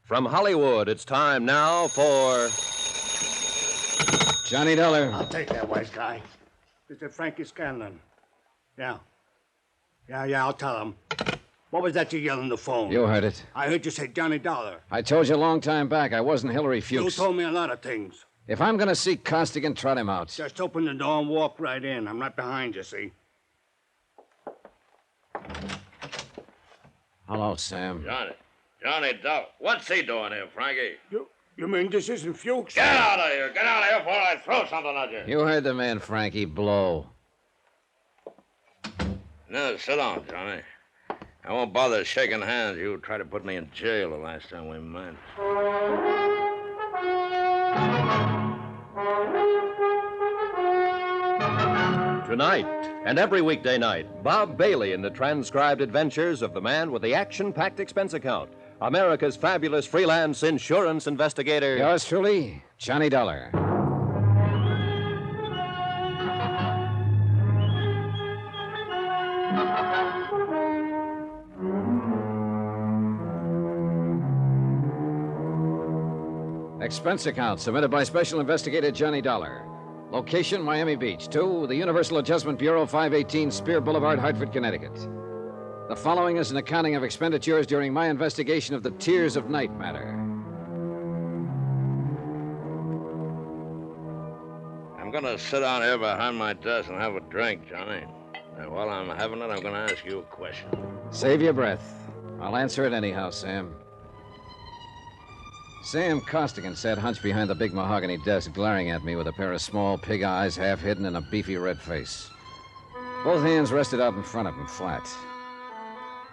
From Hollywood, it's time now for... Johnny Dollar. I'll take that, wise guy. Mr. Frankie Scanlon. Yeah, I'll tell him. What was that you yelled on the phone? You heard it. I heard you say Johnny Dollar. I told you a long time back I wasn't Hillary Fuchs. You told me a lot of things. If I'm going to see Costigan, trot him out. Just open the door and walk right in. I'm right behind you, see? Hello, Sam. Johnny Dollar. What's he doing here, Frankie? You mean this isn't Fuchs? Get out of here before I throw something at you. You heard the man, Frankie. Blow. No, sit down, Johnny. I won't bother shaking hands. You tried to put me in jail the last time we met. Tonight, and every weekday night, Bob Bailey in the transcribed adventures of the man with the action-packed expense account, America's fabulous freelance insurance investigator. Yours truly, Johnny Dollar. Expense account submitted by Special Investigator Johnny Dollar. Location, Miami Beach. 2, the Universal Adjustment Bureau, 518 Spear Boulevard, Hartford, Connecticut. The following is an accounting of expenditures during my investigation of the Tears of Night matter. I'm going to sit down here behind my desk and have a drink, Johnny. And while I'm having it, I'm going to ask you a question. Save your breath. I'll answer it anyhow, Sam. Sam Costigan sat hunched behind the big mahogany desk, glaring at me with a pair of small pig eyes half hidden in a beefy red face. Both hands rested out in front of him, flat.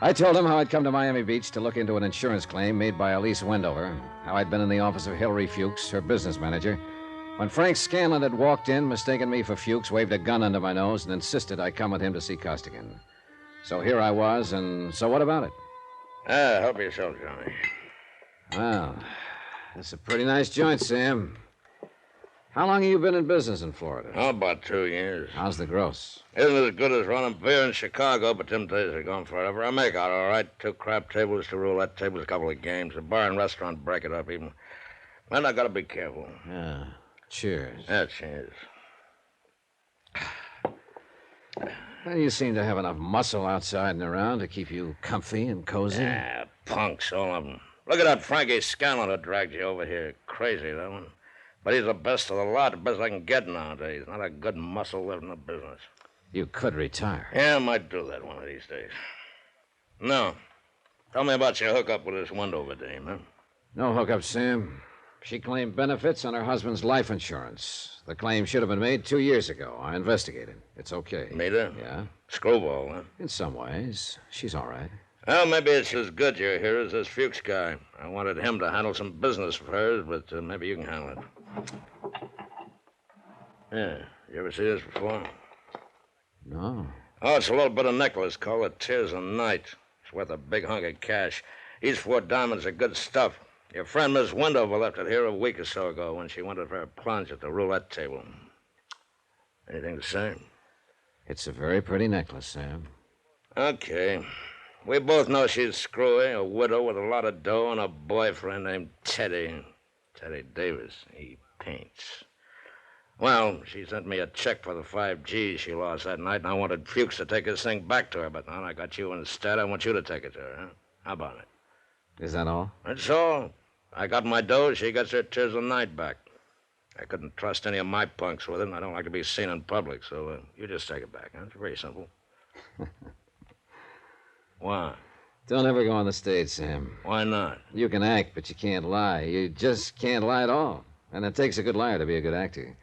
I told him how I'd come to Miami Beach to look into an insurance claim made by Elise Wendover, how I'd been in the office of Hillary Fuchs, her business manager, when Frank Scanlon had walked in, mistaken me for Fuchs, waved a gun under my nose, and insisted I come with him to see Costigan. So here I was, and so what about it? Help yourself, Johnny. Well, that's a pretty nice joint, Sam. How long have you been in business in Florida? Oh, about 2 years. How's the gross? Isn't as good as running beer in Chicago, but them days are gone forever. I make out all right. 2 crap tables, 2 roulette tables, a couple of games. A bar and restaurant break it up even. Man, I gotta be careful. Yeah. Cheers. Yeah, cheers. Well, you seem to have enough muscle outside and around to keep you comfy and cozy. Ah, punks, all of them. Look at that Frankie Scanlon that dragged you over here. Crazy, that one. But he's the best of the lot, the best I can get nowadays. Not a good muscle left in the business. You could retire. Yeah, I might do that one of these days. No. Tell me about your hookup with this Wendover dame, huh? No hookup, Sam. She claimed benefits on her husband's life insurance. The claim should have been made 2 years ago. I investigated. It's okay. Made her? Yeah. Screwball, huh? In some ways. She's all right. Well, maybe it's as good you're here as this Fuchs guy. I wanted him to handle some business affairs, but maybe you can handle it. Yeah. You ever see this before? No. Oh, it's a little bit of necklace called the Tears of Night. It's worth a big hunk of cash. These 4 diamonds are good stuff. Your friend Miss Wendover left it here a week or so ago when she wanted for a plunge at the roulette table. Anything to say? It's a very pretty necklace, Sam. Okay. We both know she's screwy, a widow with a lot of dough, and a boyfriend named Teddy. Teddy Davis. He paints. Well, she sent me a check for the 5 G's she lost that night, and I wanted Fuchs to take this thing back to her, but now I got you instead. I want you to take it to her, huh? How about it? Is that all? That's all. I got my dough, she gets her Tears of Night back. I couldn't trust any of my punks with it, and I don't like to be seen in public, so you just take it back, huh? It's very simple. Why? Don't ever go on the stage, Sam. Why not? You can act, but you can't lie. You just can't lie at all. And it takes a good liar to be a good actor.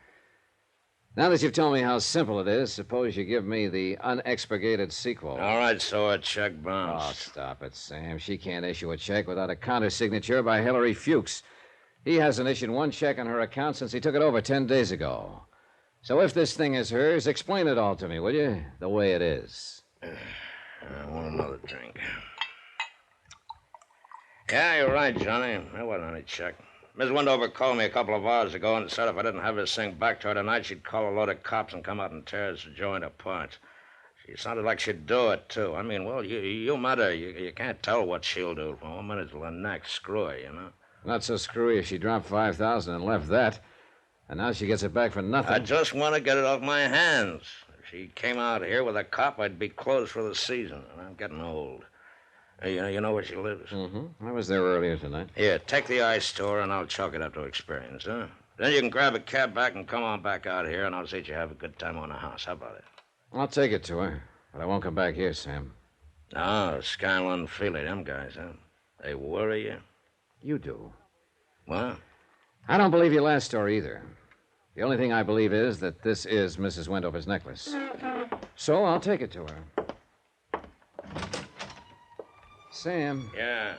Now that you've told me how simple it is, suppose you give me the unexpurgated sequel. All right, so a check bounced. Oh, stop it, Sam. She can't issue a check without a countersignature by Hillary Fuchs. He hasn't issued one check on her account since he took it over 10 days ago. So if this thing is hers, explain it all to me, will you? The way it is. I want another drink. Yeah, you're right, Johnny. There wasn't any check. Miss Wendover called me a couple of hours ago and said if I didn't have this thing back to her tonight, she'd call a load of cops and come out and tear this joint apart. She sounded like she'd do it, too. I mean, well, you met her. You can't tell what she'll do. From 1 minute to the next, screwy, you know? Not so screwy if she dropped $5,000 and left that. And now she gets it back for nothing. I just want to get it off my hands. If she came out here with a cop, I'd be closed for the season. And I'm getting old. Hey, you know where she lives? Mm-hmm. I was there earlier tonight. Here, take the ice to her, and I'll chalk it up to experience, huh? Then you can grab a cab back and come on back out here, and I'll see that you have a good time on the house. How about it? I'll take it to her, but I won't come back here, Sam. No, Scanlon, Feely, them guys, huh? They worry you? You do. What? I don't believe your last story either. The only thing I believe is that this is Mrs. Wendover's necklace. So I'll take it to her. Sam. Yeah?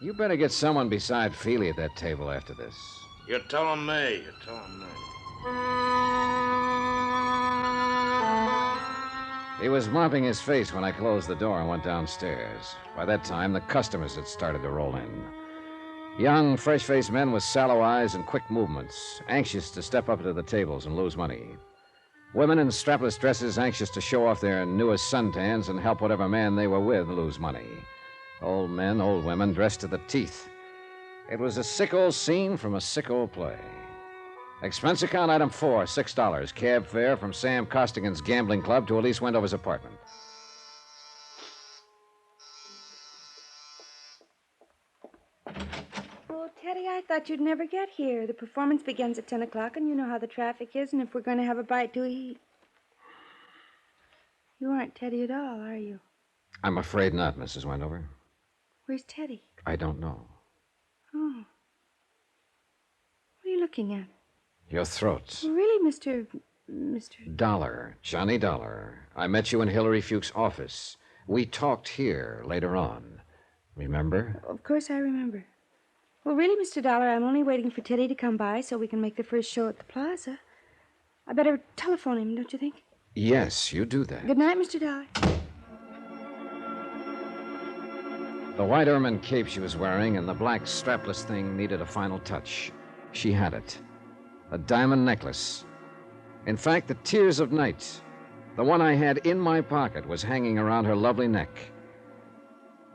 You better get someone beside Feely at that table after this. You're telling me. You're telling me. He was mopping his face when I closed the door and went downstairs. By that time, the customers had started to roll in. Young, fresh-faced men with sallow eyes and quick movements, anxious to step up to the tables and lose money. Women in strapless dresses, anxious to show off their newest suntans and help whatever man they were with lose money. Old men, old women, dressed to the teeth. It was a sick old scene from a sick old play. Expense account item 4, $6. Cab fare from Sam Costigan's gambling club to Elise Wendover's apartment. Oh, Teddy, I thought you'd never get here. The performance begins at 10 o'clock, and you know how the traffic is, and if we're going to have a bite to eat. You aren't Teddy at all, are you? I'm afraid not, Mrs. Wendover. Where's Teddy? I don't know. Oh. What are you looking at? Your throat. Really, Mr. Dollar. Johnny Dollar. I met you in Hillary Fuchs' office. We talked here later on. Remember? Of course I remember. Well, really, Mr. Dollar, I'm only waiting for Teddy to come by so we can make the first show at the plaza. I better telephone him, don't you think? Yes, you do that. Good night, Mr. Dollar. The white ermine cape she was wearing and the black strapless thing needed a final touch. She had it. A diamond necklace. In fact, the Tears of Night, the one I had in my pocket, was hanging around her lovely neck.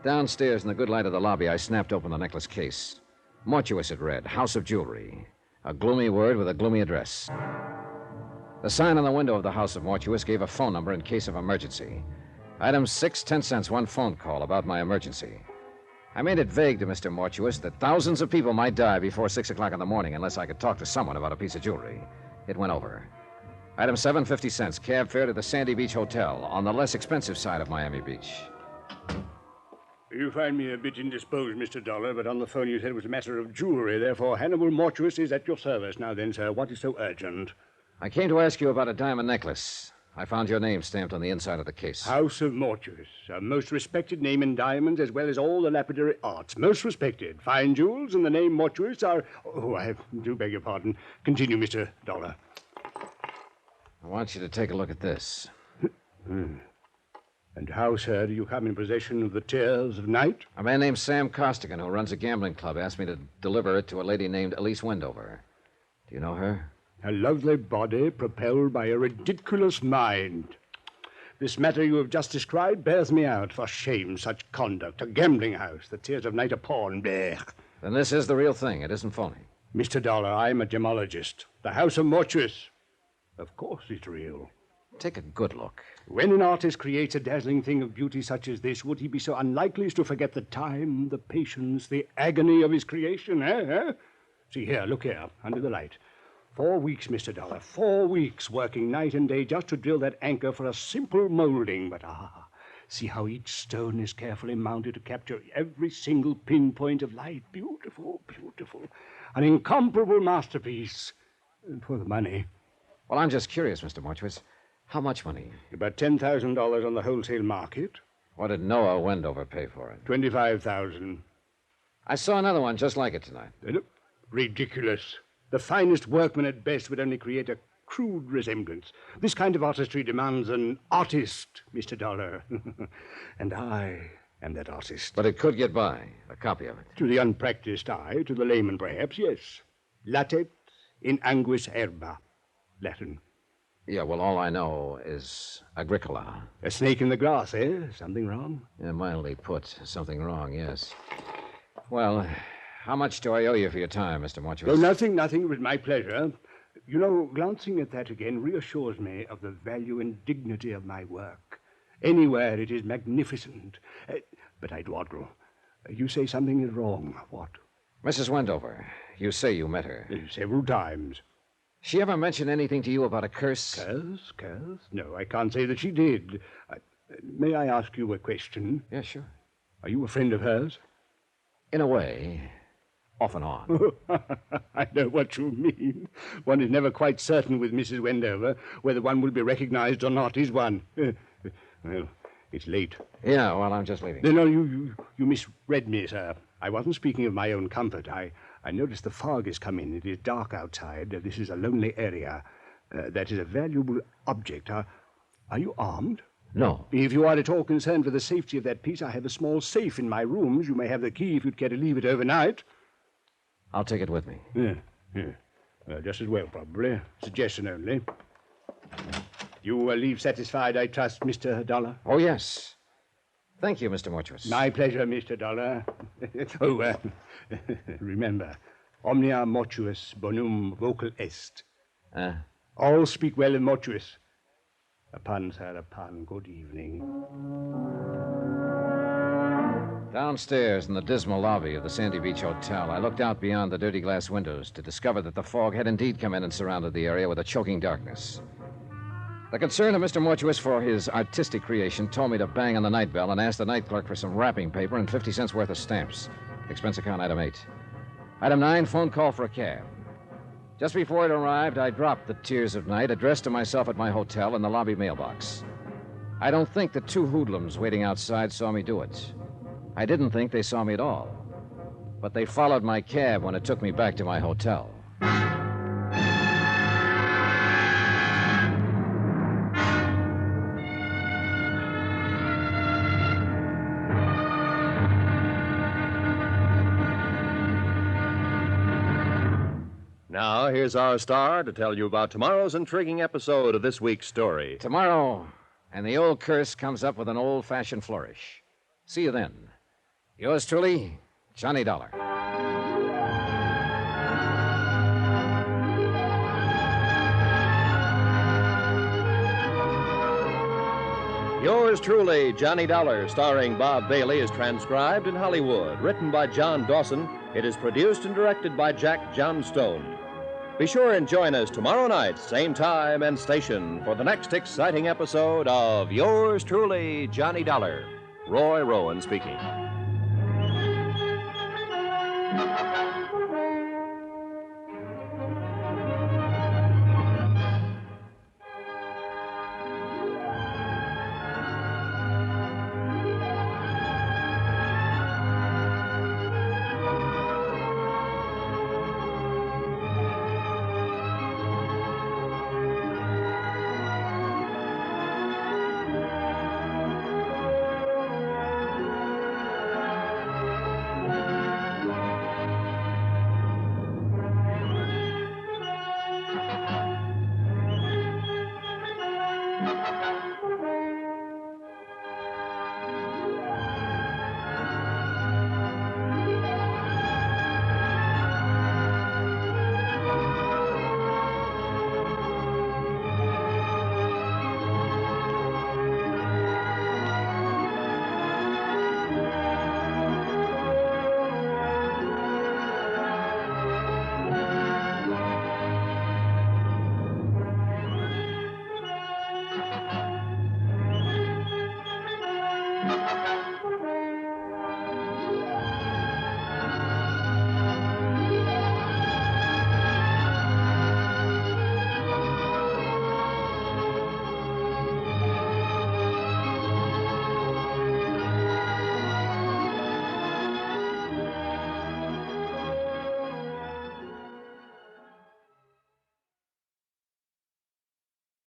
Downstairs in the good light of the lobby, I snapped open the necklace case. Mortuous, it read, House of Jewelry. A gloomy word with a gloomy address. The sign on the window of the House of Mortuous gave a phone number in case of emergency. Item 6, 10 cents, one phone call about my emergency. I made it vague to Mr. Mortuous that thousands of people might die before 6 o'clock in the morning unless I could talk to someone about a piece of jewelry. It went over. Item 7, 50 cents, cab fare to the Sandy Beach Hotel on the less expensive side of Miami Beach. You find me a bit indisposed, Mr. Dollar, but on the phone you said it was a matter of jewelry. Therefore, Hannibal Mortuous is at your service. Now then, sir, what is so urgent? I came to ask you about a diamond necklace. I found your name stamped on the inside of the case. House of Mortuous, a most respected name in diamonds as well as all the lapidary arts. Most respected. Fine jewels and the name Mortuous are... Oh, I do beg your pardon. Continue, Mr. Dollar. I want you to take a look at this. And how, sir, do you come in possession of the Tears of Night? A man named Sam Costigan, who runs a gambling club, asked me to deliver it to a lady named Elise Wendover. Do you know her? A lovely body propelled by a ridiculous mind. This matter you have just described bears me out. For shame, such conduct. A gambling house, the Tears of Night a pawn. Blech. Then this is the real thing. It isn't phony. Mr. Dollar, I'm a gemologist. The House of Mortuous. Of course it's real. Take a good look. When an artist creates a dazzling thing of beauty such as this, would he be so unlikely as to forget the time, the patience, the agony of his creation, eh? See here, look here, under the light. 4 weeks, Mr. Dollar, 4 weeks working night and day just to drill that anchor for a simple molding. But, see how each stone is carefully mounted to capture every single pinpoint of light. Beautiful, beautiful. An incomparable masterpiece. And for the money. Well, I'm just curious, Mr. Mortuous. How much money? About $10,000 on the wholesale market. What did Noah Wendover pay for it? $25,000. I saw another one just like it tonight. Ridiculous. The finest workman at best would only create a crude resemblance. This kind of artistry demands an artist, Mr. Dollar. And I am that artist. But it could get by, a copy of it. To the unpracticed eye, to the layman perhaps, yes. Latet in anguis herba, Latin. Yeah, well, all I know is Agricola. A snake in the grass, eh? Something wrong? Yeah, mildly put. Something wrong, yes. Well, how much do I owe you for your time, Mr. Mortuus? Oh, nothing. It was my pleasure. You know, glancing at that again reassures me of the value and dignity of my work. Anywhere it is magnificent. But I dawdle. You say something is wrong. What? Mrs. Wendover, you say you met her. Several times. She ever mention anything to you about a curse? Curse? No, I can't say that she did. May I ask you a question? Yeah, sure. Are you a friend of hers? In a way. Off and on. I know what you mean. One is never quite certain with Mrs. Wendover whether one will be recognized or not, is one? Well, it's late. Yeah, well, I'm just leaving. No, you misread me, sir. I wasn't speaking of my own comfort. I noticed the fog has come in. It is dark outside. This is a lonely area. That is a valuable object. Are you armed? No. If you are at all concerned for the safety of that piece, I have a small safe in my rooms. You may have the key if you'd care to leave it overnight. I'll take it with me. Yeah. Well, just as well, probably. Suggestion only. You leave satisfied, I trust, Mr. Dollar? Oh, yes. Thank you, Mr. Mortuus. My pleasure, Mr. Dollar. Remember, omnia mortuus bonum vocal est. All speak well of mortuus. Upon, sir, upon. Good evening. Downstairs in the dismal lobby of the Sandy Beach Hotel, I looked out beyond the dirty glass windows to discover that the fog had indeed come in and surrounded the area with a choking darkness. The concern of Mr. Mortuus for his artistic creation told me to bang on the night bell and ask the night clerk for some wrapping paper and 50 cents worth of stamps. Expense account item 8. Item 9, phone call for a cab. Just before it arrived, I dropped the tears of night addressed to myself at my hotel in the lobby mailbox. I don't think the two hoodlums waiting outside saw me do it. I didn't think they saw me at all. But they followed my cab when it took me back to my hotel. Now, here's our star to tell you about tomorrow's intriguing episode of this week's story. Tomorrow, and the old curse comes up with an old-fashioned flourish. See you then. Yours truly, Johnny Dollar. Yours truly, Johnny Dollar, starring Bob Bailey, is transcribed in Hollywood. Written by John Dawson, it is produced and directed by Jack Johnstone. Be sure and join us tomorrow night, same time and station, for the next exciting episode of Yours truly, Johnny Dollar. Roy Rowan speaking.